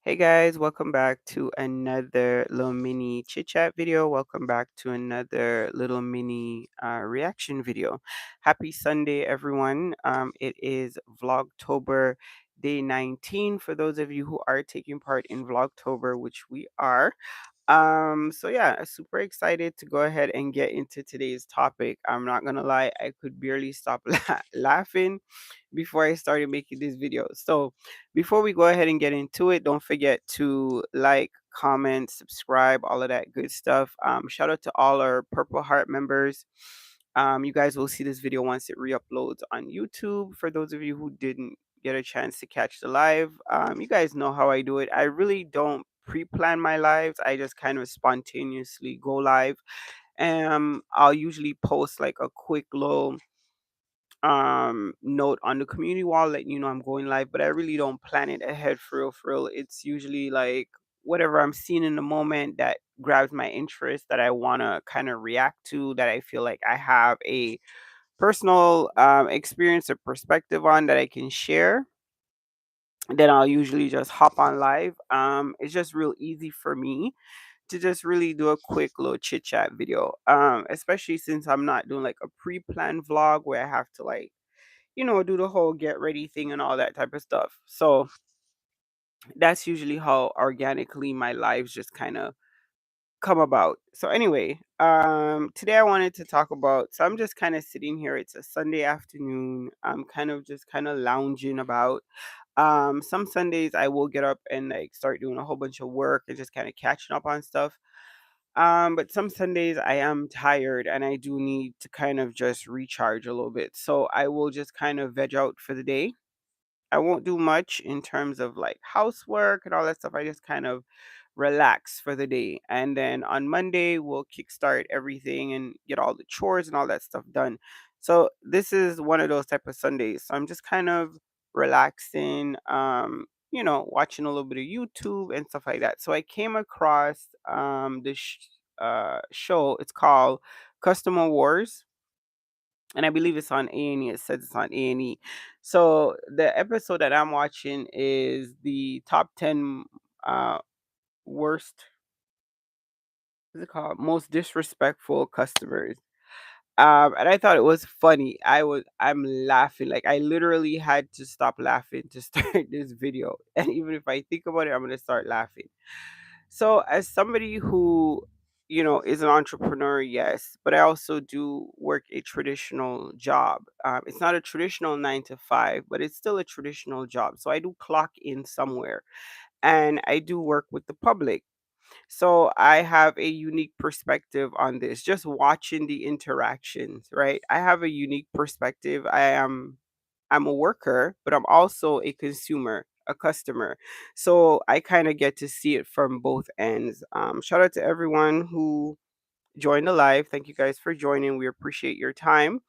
Hey guys, welcome back to another little mini chit chat video. Welcome back to another little mini reaction video. Happy Sunday, everyone. It is Vlogtober day 19 for those of you who are taking part in Vlogtober, which we are. So yeah, super excited to go ahead and get into today's topic. I'm not gonna lie, I could barely stop laughing before I started making this video. So before we go ahead and get into it, don't forget to like, comment, subscribe, all of that good stuff. Shout out to all our Purple Heart members. You guys will see this video once it re-uploads on YouTube. For those of you who didn't get a chance to catch the live, you guys know how I do it. I really don't pre-plan my lives. I just kind of spontaneously go live. I'll usually post like a quick little note on the community wall letting you know I'm going live, but I really don't plan it ahead for real. It's usually like whatever I'm seeing in the moment that grabs my interest that I want to kind of react to, that I feel like I have a personal experience or perspective on that I can share. Then I'll usually just hop on live. It's just real easy for me to just really do a quick little chit chat video. Especially since I'm not doing like a pre-planned vlog where I have to like, do the whole get ready thing and all that type of stuff. So that's usually how organically my lives just kind of come about. So anyway, today I wanted to talk about, so I'm just kind of sitting here. It's a Sunday afternoon. I'm kind of just kind of lounging about. Some Sundays I will get up and like start doing a whole bunch of work and just kind of catching up on stuff. But some Sundays I am tired and I do need to kind of just recharge a little bit. So I will just kind of veg out for the day. I won't do much in terms of like housework and all that stuff. I just kind of relax for the day. And then on Monday, we'll kickstart everything and get all the chores and all that stuff done. So this is one of those type of Sundays. So I'm just kind of relaxing, watching a little bit of YouTube and stuff like that. So I came across this show. It's called Customer Wars, and I believe it's on A&E. It says it's on A&E. So the episode that I'm watching is the top 10 uh worst, what's it called? Most disrespectful customers. And I thought it was funny. I'm laughing. Like I literally had to stop laughing to start this video. And even if I think about it, I'm gonna start laughing. So, as somebody who, is an entrepreneur, yes, but I also do work a traditional job. It's not a traditional 9 to 5, but it's still a traditional job. So, I do clock in somewhere and I do work with the public. So, I have a unique perspective on this, just watching the interactions, right? I have a unique perspective. I'm a worker, but I'm also a consumer, a customer. So I kind of get to see it from both ends. Shout out to everyone who joined the live. Thank you guys for joining. We appreciate your time.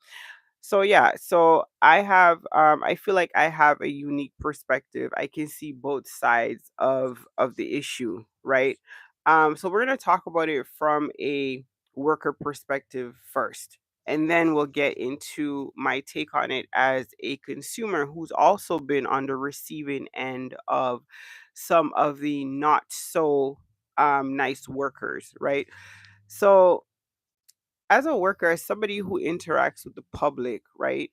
So yeah, so I feel like I have a unique perspective. I can see both sides of the issue, right? So we're gonna talk about it from a worker perspective first. And then we'll get into my take on it as a consumer who's also been on the receiving end of some of the not so nice workers, right? So as a worker, as somebody who interacts with the public, right?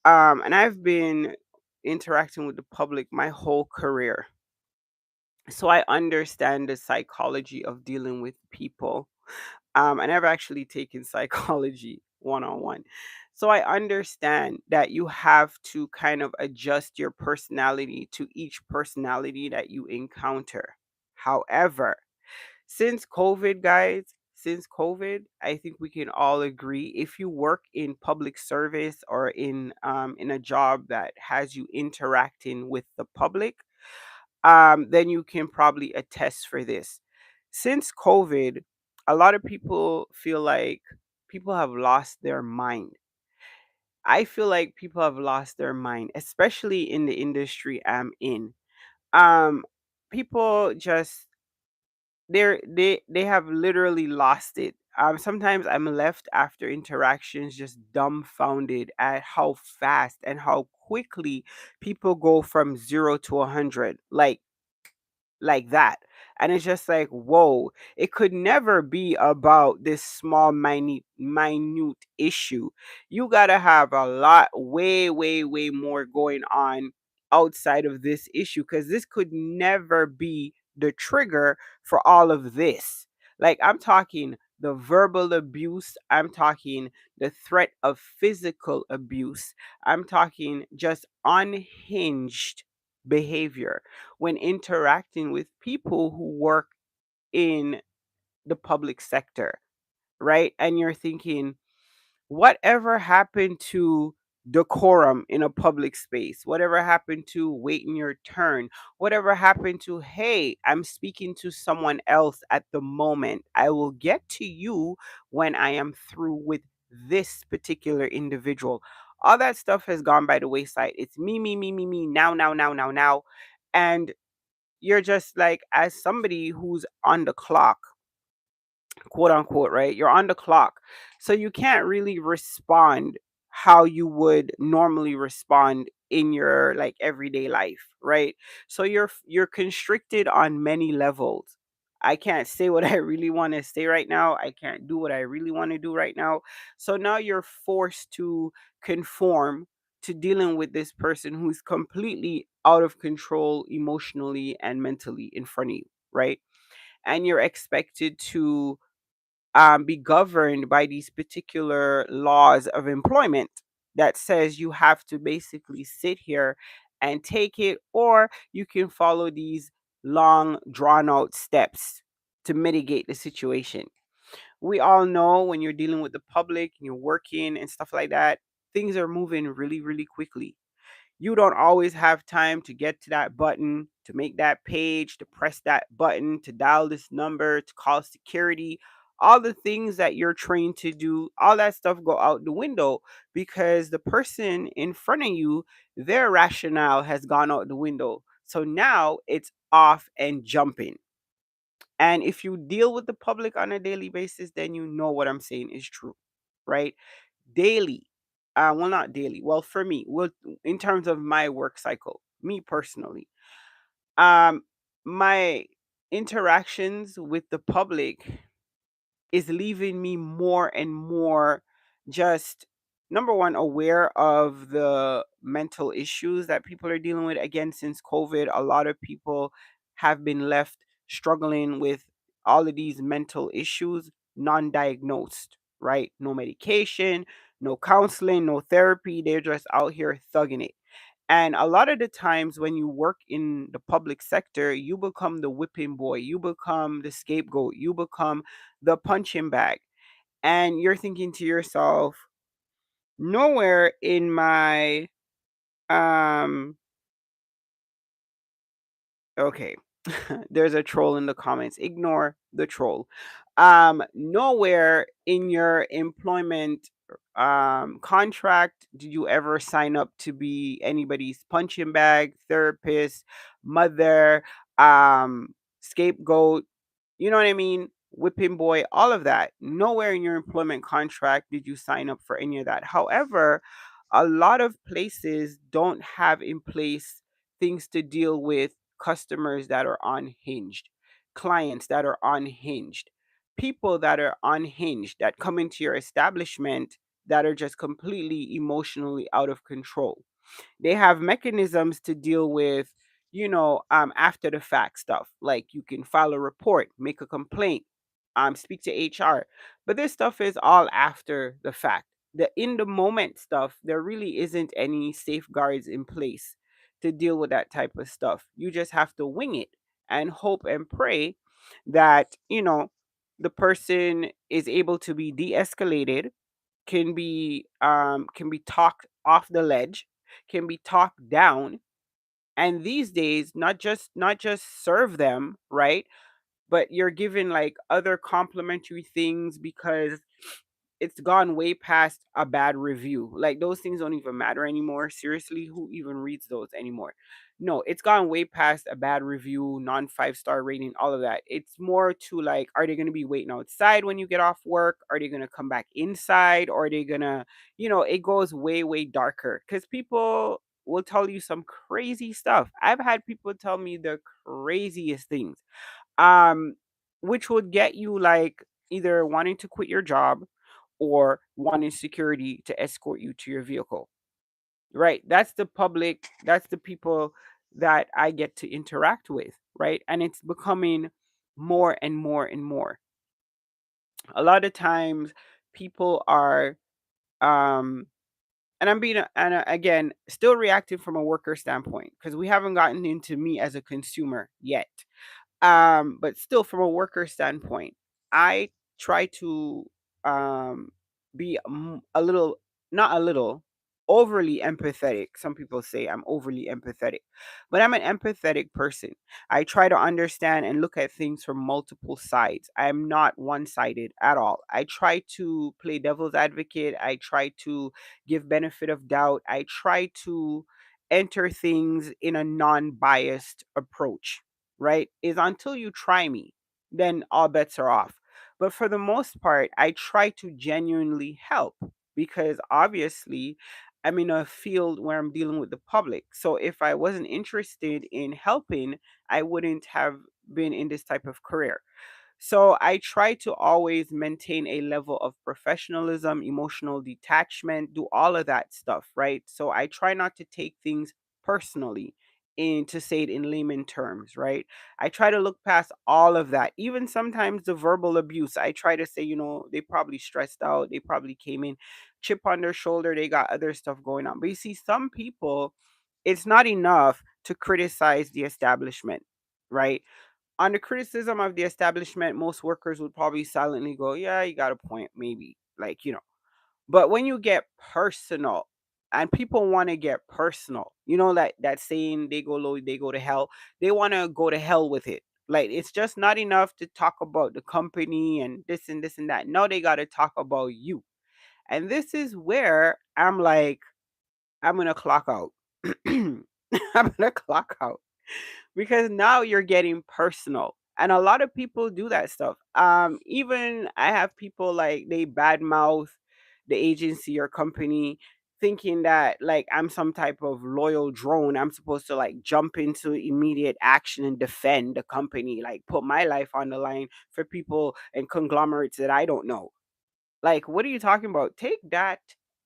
And I've been interacting with the public my whole career. So I understand the psychology of dealing with people. And I've actually taken psychology 1 on 1. So I understand that you have to kind of adjust your personality to each personality that you encounter. However, since COVID, guys, since COVID, I think we can all agree if you work in public service or in a job that has you interacting with the public, then you can probably attest for this. Since COVID, a lot of people feel like people have lost their mind. I feel like people have lost their mind, especially in the industry I'm in. Um, People just they have literally lost it. Sometimes I'm left after interactions just dumbfounded at how fast and how quickly people go from 0 to 100. like that. And it's just like, whoa, it could never be about this small, minute issue. You got to have a lot, way, way, way more going on outside of this issue, because this could never be the trigger for all of this. Like, I'm talking the verbal abuse, I'm talking the threat of physical abuse, I'm talking just unhinged behavior when interacting with people who work in the public sector, right? And you're thinking, whatever happened to decorum in a public space? Whatever happened to waiting your turn? Whatever happened to, hey, I'm speaking to someone else at the moment. I will get to you when I am through with this particular individual. All that stuff has gone by the wayside. It's me, me, me, me, me, now, now, now, now, now. And you're just like, as somebody who's on the clock, quote unquote, right? You're on the clock. So you can't really respond how you would normally respond in your like everyday life, right? So you're constricted on many levels. I can't say what I really want to say right now. I can't do what I really want to do right now. So now you're forced to conform to dealing with this person who's completely out of control emotionally and mentally in front of you, right? And you're expected to be governed by these particular laws of employment that says you have to basically sit here and take it, or you can follow these long drawn out steps to mitigate the situation. We all know when you're dealing with the public and you're working and stuff like that, things are moving really, really quickly. You don't always have time to get to that button, to make that page, to press that button, to dial this number, to call security. All the things that you're trained to do, all that stuff go out the window because the person in front of you, their rationale has gone out the window. So now it's off and jumping. And if you deal with the public on a daily basis, then you know what I'm saying is true, right? Daily. Well, not daily. Well, for me, well, in terms of my work cycle, me personally, um, my interactions with the public is leaving me more and more just number one aware of the mental issues that people are dealing with. Again, since COVID, a lot of people have been left struggling with all of these mental issues non-diagnosed, right? No medication, no counseling, no therapy, they're just out here thugging it. And a lot of the times when you work in the public sector, you become the whipping boy, you become the scapegoat, you become the punching bag. And you're thinking to yourself, nowhere in my um okay. There's a troll in the comments. Ignore the troll. Nowhere in your employment contract did you ever sign up to be anybody's punching bag, therapist, mother, scapegoat, you know what I mean? Whipping boy, all of that. Nowhere in your employment contract did you sign up for any of that. However, a lot of places don't have in place things to deal with customers that are unhinged, clients that are unhinged, people that are unhinged that come into your establishment that are just completely emotionally out of control. They have mechanisms to deal with, after the fact stuff. Like you can file a report, make a complaint, speak to HR. But this stuff is all after the fact. The in the moment stuff, there really isn't any safeguards in place to deal with that type of stuff. You just have to wing it and hope and pray that, the person is able to be de-escalated, can be talked off the ledge, can be talked down, and these days not just serve them right, but you're given like other complimentary things because it's gone way past a bad review. Like those things don't even matter anymore. Seriously, who even reads those anymore? No, it's gone way past a bad review, non 5-star rating, all of that. It's more to like, are they going to be waiting outside when you get off work? Are they going to come back inside? Or are they going to, it goes way, way darker because people. will tell you some crazy stuff. I've had people tell me the craziest things, um, which would get you like either wanting to quit your job or wanting security to escort you to your vehicle. Right? That's the public, that's the people that I get to interact with, right? And it's becoming more and more and more. A lot of times people are um and I'm being again still reacting from a worker standpoint because we haven't gotten into me as a consumer yet. But still from a worker standpoint, I try to be a little, not a little, overly empathetic. Some people say I'm overly empathetic, but I'm an empathetic person. I try to understand and look at things from multiple sides. I am not one-sided at all. I try to play devil's advocate. I try to give benefit of doubt. I try to enter things in a non-biased approach, right? Is until you try me, then all bets are off. But for the most part, I try to genuinely help because obviously I'm in a field where I'm dealing with the public. So if I wasn't interested in helping, I wouldn't have been in this type of career. So I try to always maintain a level of professionalism, emotional detachment, do all of that stuff, right? So I try not to take things personally, and to say it in layman terms, right? I try to look past all of that. Even sometimes the verbal abuse, I try to say, they probably stressed out, they probably came in chip on their shoulder, they got other stuff going on. But you see, some people, it's not enough to criticize the establishment, right? On the criticism of the establishment, most workers would probably silently go, "Yeah, you got a point, maybe." But when you get personal, and people want to get personal, that saying, they go low, they go to hell. They want to go to hell with it. Like it's just not enough to talk about the company and this and this and that. No, they got to talk about you. And this is where I'm like, I'm gonna clock out. I'm gonna clock out because now you're getting personal. And a lot of people do that stuff. Even I have people like they badmouth the agency or company, thinking that like I'm some type of loyal drone. I'm supposed to like jump into immediate action and defend the company, like put my life on the line for people and conglomerates that I don't know. Like, what are you talking about? Take that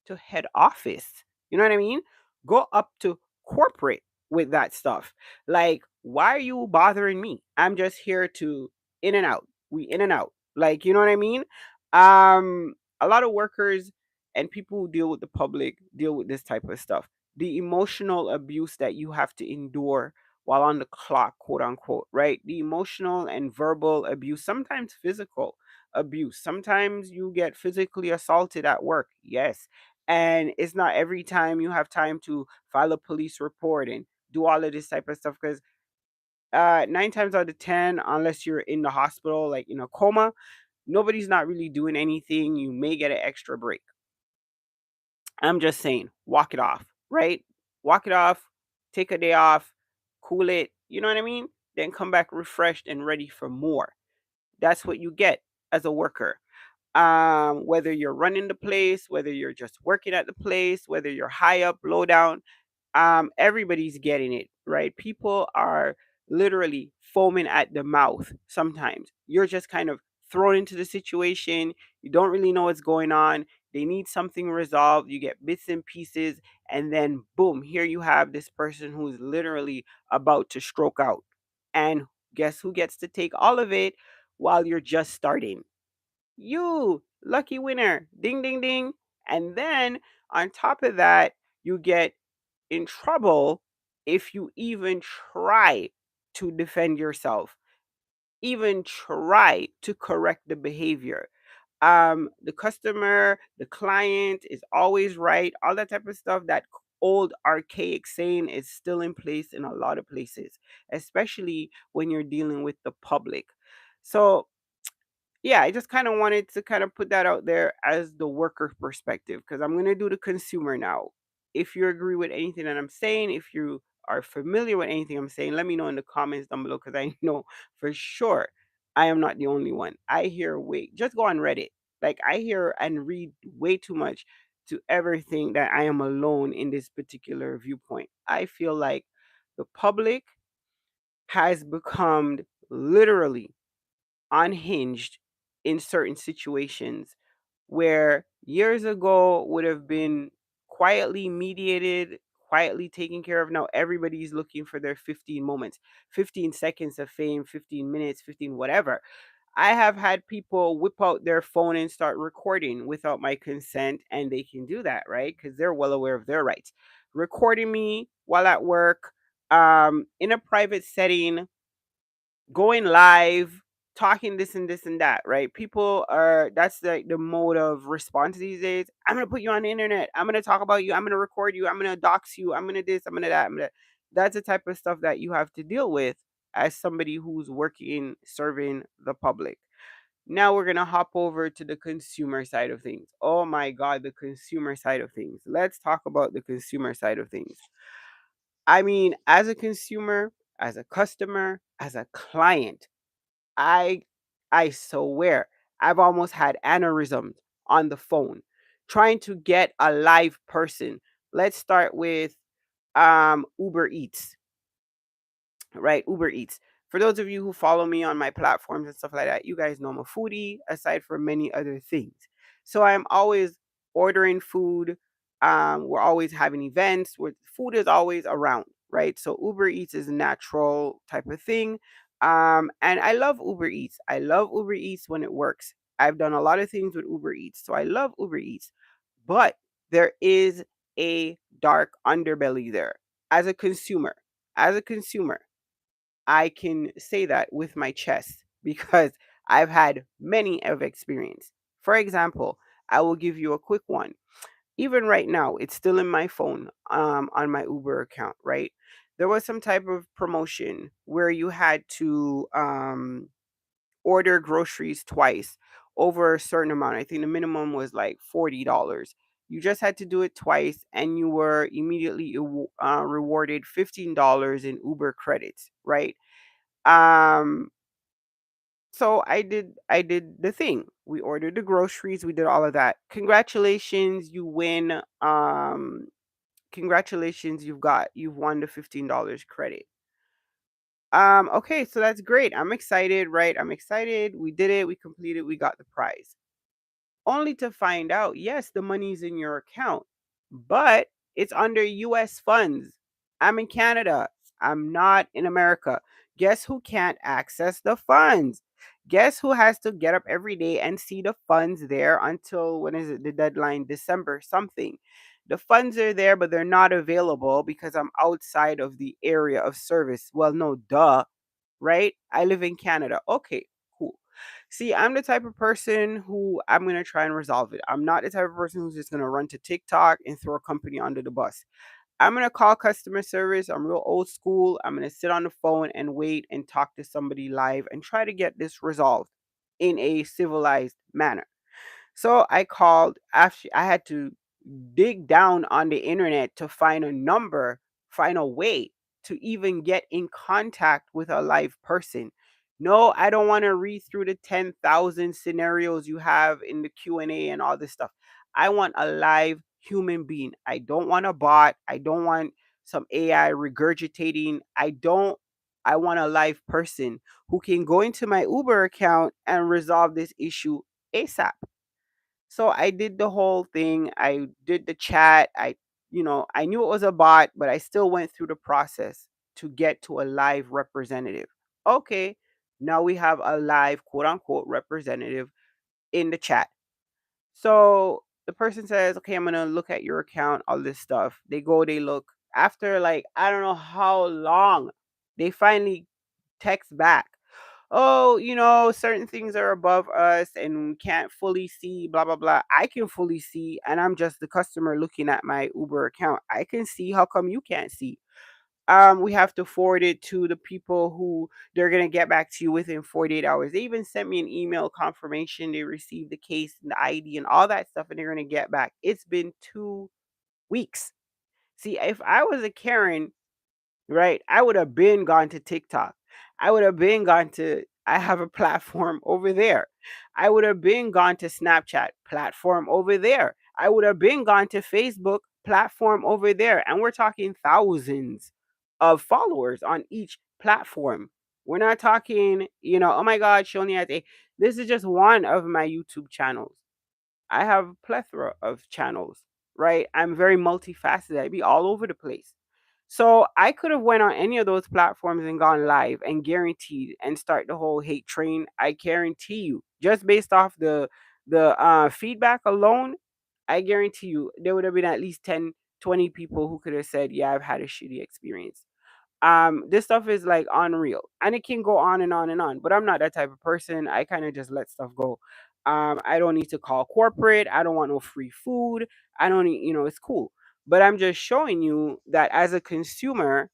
to head office. You know what I mean? Go up to corporate with that stuff. Like, why are you bothering me? I'm just here to in and out. We in and out. Like, you know what I mean? A lot of workers and people who deal with the public deal with this type of stuff. The emotional abuse that you have to endure while on the clock, quote unquote, right? The emotional and verbal abuse, sometimes physical abuse. Sometimes you get physically assaulted at work. Yes. And it's not every time you have time to file a police report and do all of this type of stuff because 9 times out of 10, unless you're in the hospital, like in a coma, nobody's not really doing anything. You may get an extra break. I'm just saying, walk it off, right? Walk it off, take a day off, cool it. You know what I mean? Then come back refreshed and ready for more. That's what you get as a worker, whether you're running the place, whether you're just working at the place, whether you're high up, low down, everybody's getting it, right? People are literally foaming at the mouth sometimes. You're just kind of thrown into the situation. You don't really know what's going on. They need something resolved. You get bits and pieces, and then boom, here you have this person who's literally about to stroke out. And guess who gets to take all of it while you're just starting? You, lucky winner. Ding, ding, ding. And then on top of that, you get in trouble if you even try to defend yourself, even try to correct the behavior. The customer, the client is always right. All that type of stuff, that old archaic saying is still in place in a lot of places, especially when you're dealing with the public. So yeah, I just kind of wanted to kind of put that out there as the worker perspective because I'm going to do the consumer now. If you agree with anything that I'm saying, if you are familiar with anything I'm saying, let me know in the comments down below because I know for sure I am not the only one. I hear way, just go on Reddit. Like I hear and read way too much to ever think that I am alone in this particular viewpoint. I feel like the public has become literally unhinged in certain situations where years ago would have been quietly mediated, quietly taken care of. Now everybody's looking for their 15 moments, 15 seconds of fame, 15 minutes, 15 whatever. I have had people whip out their phone and start recording without my consent, and they can do that, right? Because they're well aware of their rights. Recording me while at work, in a private setting, going live, talking this and this and that, right? People are that's the mode of response these days. I'm gonna put you on the internet. I'm gonna talk about you. I'm gonna record you. I'm gonna dox you. I'm gonna this. I'm gonna that. That's the type of stuff that you have to deal with as somebody who's working serving the public. Now we're gonna hop over to the consumer side of things. Oh my god, the consumer side of things. Let's talk about the consumer side of things. I mean, as a consumer, as a customer, as a client, I I swear I've almost had aneurysms on the phone trying to get a live person. Let's start with Uber Eats, right? Uber Eats. For those of you who follow me on my platforms and stuff like that, you guys know I'm a foodie aside from many other things. So I'm always ordering food. We're always having events where food is always around, right? So Uber Eats is a natural type of thing. And I love Uber Eats. I love Uber Eats when it works. I've done a lot of things with Uber Eats. So I love Uber Eats. But there is a dark underbelly there. As a consumer, as a consumer, I can say that with my chest because I've had many of experience. For example, I will give you a quick one. Even right now, it's still in my phone on my Uber account, right? There was some type of promotion where you had to order groceries twice over a certain amount. I think the minimum was like $40. You just had to do it twice, and you were immediately rewarded $15 in Uber credits, right? Um, so I did the thing. We ordered the groceries, we did all of that. Congratulations, you win. Congratulations, you've won the $15 credit. Okay, so that's great. I'm excited, right? I'm excited. We did it, we completed, we got the prize. Only to find out, yes, the money's in your account, but it's under US funds. I'm in Canada. I'm not in America. Guess who can't access the funds? Guess who has to get up every day and see the funds there until when is it the deadline? December something. The funds are there, but they're not available because I'm outside of the area of service. Well, no, duh, right? I live in Canada. Okay, cool. See, I'm the type of person who I'm going to try and resolve it. I'm not the type of person who's just going to run to TikTok and throw a company under the bus. I'm going to call customer service. I'm real old school. I'm going to sit on the phone and wait and talk to somebody live and try to get this resolved in a civilized manner. So I called. Actually, I had to dig down on the internet to find a number, find a way to even get in contact with a live person. No, I don't want to read through the 10,000 scenarios you have in the Q&A and all this stuff. I want a live human being. I don't want a bot. I don't want some AI regurgitating. I want a live person who can go into my Uber account and resolve this issue ASAP. So I did the whole thing. I did the chat. I knew it was a bot, but I still went through the process to get to a live representative. Okay, now we have a live quote unquote representative in the chat. So the person says, okay, I'm going to look at your account, all this stuff. They go, they look. After like, I don't know how long, they finally text back. Oh, certain things are above us and we can't fully see, blah, blah, blah. I can fully see, and I'm just the customer looking at my Uber account. I can see. How come you can't see? We have to forward it to the people who they're going to get back to you within 48 hours. They even sent me an email confirmation they received the case and the ID and all that stuff, and they're going to get back. It's been 2 weeks. See, if I was a Karen, right? I would have been gone to TikTok. I would have been gone to I have a platform over there. I would have been gone to Snapchat platform over there. I would have been gone to Facebook platform over there, and we're talking thousands of followers on each platform. We're not talking, oh my God, she only has a. This is just one of my YouTube channels. I have a plethora of channels, right? I'm very multifaceted. I be all over the place. So I could have went on any of those platforms and gone live and guaranteed and start the whole hate train. I guarantee you, just based off the feedback alone, I guarantee you there would have been at least 10, 20 people who could have said, "Yeah, I've had a shitty experience." This stuff is like unreal, and it can go on and on and on, but I'm not that type of person. I kind of just let stuff go. I don't need to call corporate. I don't want no free food. I don't need, it's cool, but I'm just showing you that as a consumer,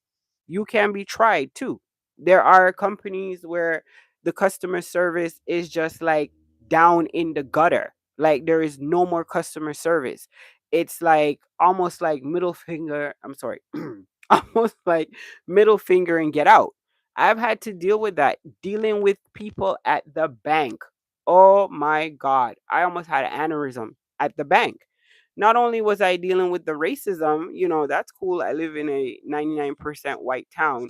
you can be tried too. There are companies where the customer service is just like down in the gutter, like there is no more customer service. It's like almost like middle finger, I'm sorry, almost like middle finger and get out. I've had to deal with that, dealing with people at the bank. Oh my God. I almost had an aneurysm at the bank. Not only was I dealing with the racism, that's cool. I live in a 99% white town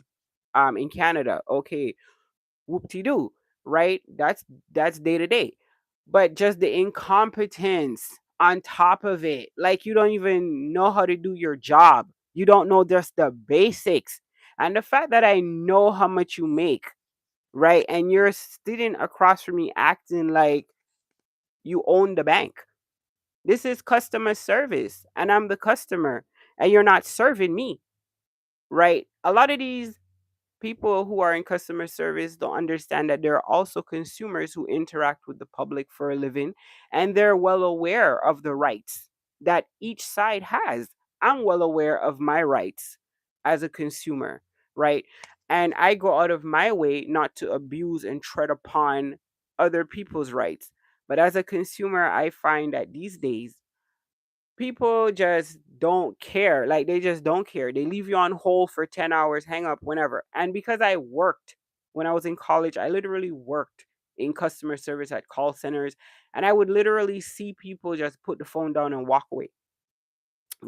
in Canada. Okay, whoop-de-doo, right? That's day to day. But just the incompetence on top of it, like you don't even know how to do your job. You don't know just the basics. And the fact that I know how much you make, right? And you're sitting across from me acting like you own the bank. This is customer service, and I'm the customer, and you're not serving me, right? A lot of these people who are in customer service don't understand that there are also consumers who interact with the public for a living, and they're well aware of the rights that each side has. I'm well aware of my rights as a consumer, right? And I go out of my way not to abuse and tread upon other people's rights. But as a consumer, I find that these days people just don't care. Like they just don't care. They leave you on hold for 10 hours, hang up whenever. And because I worked when I was in college, I literally worked in customer service at call centers, and I would literally see people just put the phone down and walk away,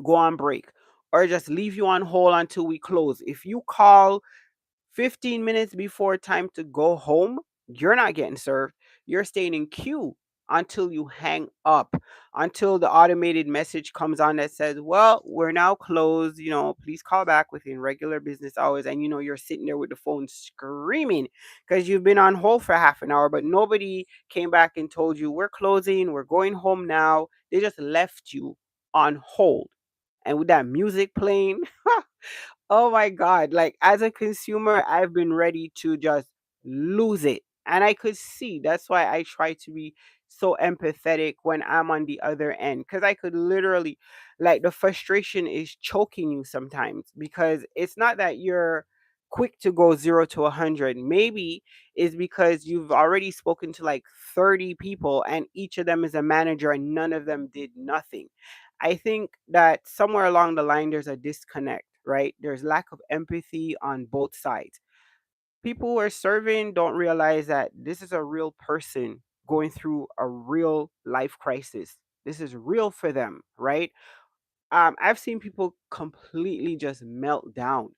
go on break, or just leave you on hold until we close. If you call 15 minutes before time to go home, you're not getting served. You're staying in queue until you hang up, until the automated message comes on that says, "Well, we're now closed. Please call back within regular business hours." And you're sitting there with the phone screaming because you've been on hold for half an hour, but nobody came back and told you, "We're closing, we're going home now." They just left you on hold. And with that music playing, oh my God. Like as a consumer, I've been ready to just lose it. And I could see that's why I try to be so empathetic when I'm on the other end. Cause I could literally, like, the frustration is choking you sometimes because it's not that you're quick to go 0 to 100. Maybe it's because you've already spoken to like 30 people and each of them is a manager and none of them did nothing. I think that somewhere along the line there's a disconnect, right? There's lack of empathy on both sides. People who are serving don't realize that this is a real person going through a real life crisis. This is real for them, right? I've seen people completely just melt down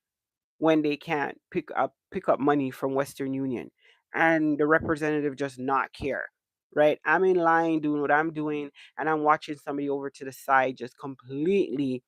when they can't pick up money from Western Union, and the representative just not care. Right? I'm in line doing what I'm doing, and I'm watching somebody over to the side just completely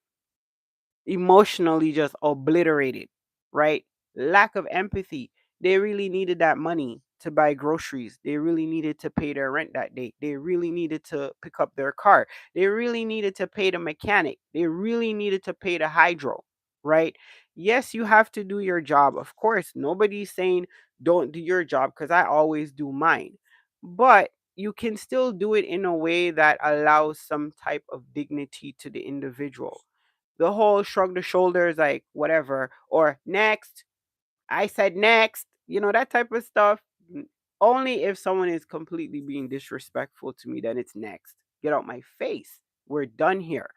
emotionally just obliterated, right? Lack of empathy. They really needed that money to buy groceries. They really needed to pay their rent that day. They really needed to pick up their car. They really needed to pay the mechanic. They really needed to pay the hydro, right? Yes, you have to do your job. Of course, nobody's saying don't do your job because I always do mine. But you can still do it in a way that allows some type of dignity to the individual. The whole shrug the shoulders, like whatever, or next, I said next, that type of stuff. Only if someone is completely being disrespectful to me, then it's next. Get out my face. We're done here.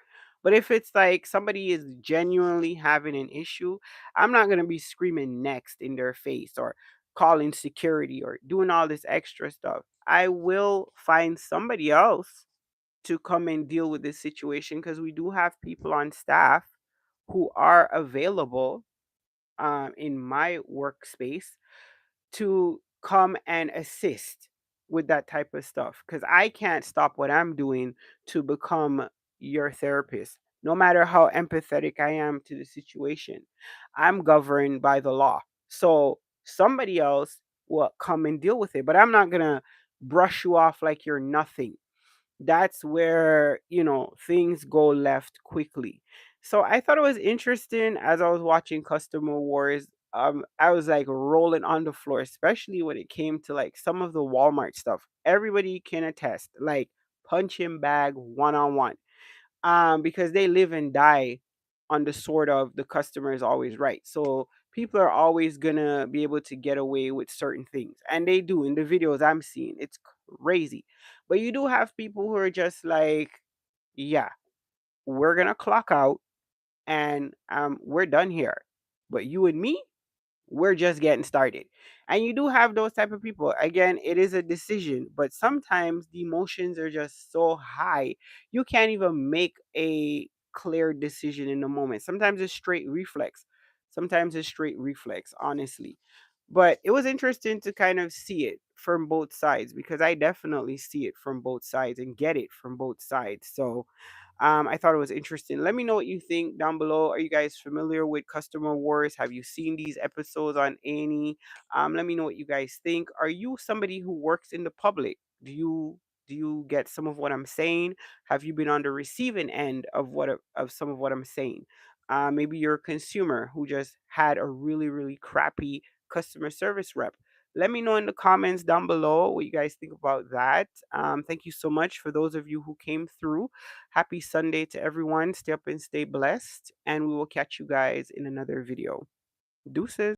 But if it's like somebody is genuinely having an issue, I'm not going to be screaming next in their face or calling security or doing all this extra stuff. I will find somebody else to come and deal with this situation because we do have people on staff who are available in my workspace to come and assist with that type of stuff because I can't stop what I'm doing to become your therapist. No matter how empathetic I am to the situation, I'm governed by the law. So somebody else will come and deal with it, but I'm not going to brush you off like you're nothing. That's where, things go left quickly. So I thought it was interesting as I was watching Customer Wars. I was like rolling on the floor, especially when it came to like some of the Walmart stuff. Everybody can attest, like punching bag one on one, because they live and die on the sort of the customer is always right. So people are always gonna be able to get away with certain things, and they do in the videos I'm seeing. It's crazy, but you do have people who are just like, yeah, we're gonna clock out, and we're done here. But you and me, we're just getting started. And you do have those type of people. Again, it is a decision, but sometimes the emotions are just so high, you can't even make a clear decision in the moment. Sometimes it's straight reflex. Sometimes it's straight reflex, honestly. But it was interesting to kind of see it from both sides because I definitely see it from both sides and get it from both sides. So I thought it was interesting. Let me know what you think down below. Are you guys familiar with Customer Wars? Have you seen these episodes on Annie? Let me know what you guys think. Are you somebody who works in the public? Do you get some of what I'm saying? Have you been on the receiving end of of some of what I'm saying? Maybe you're a consumer who just had a really really crappy customer service rep. Let me know in the comments down below what you guys think about that. Thank you so much for those of you who came through. Happy Sunday to everyone. Stay up and stay blessed. And we will catch you guys in another video. Deuces.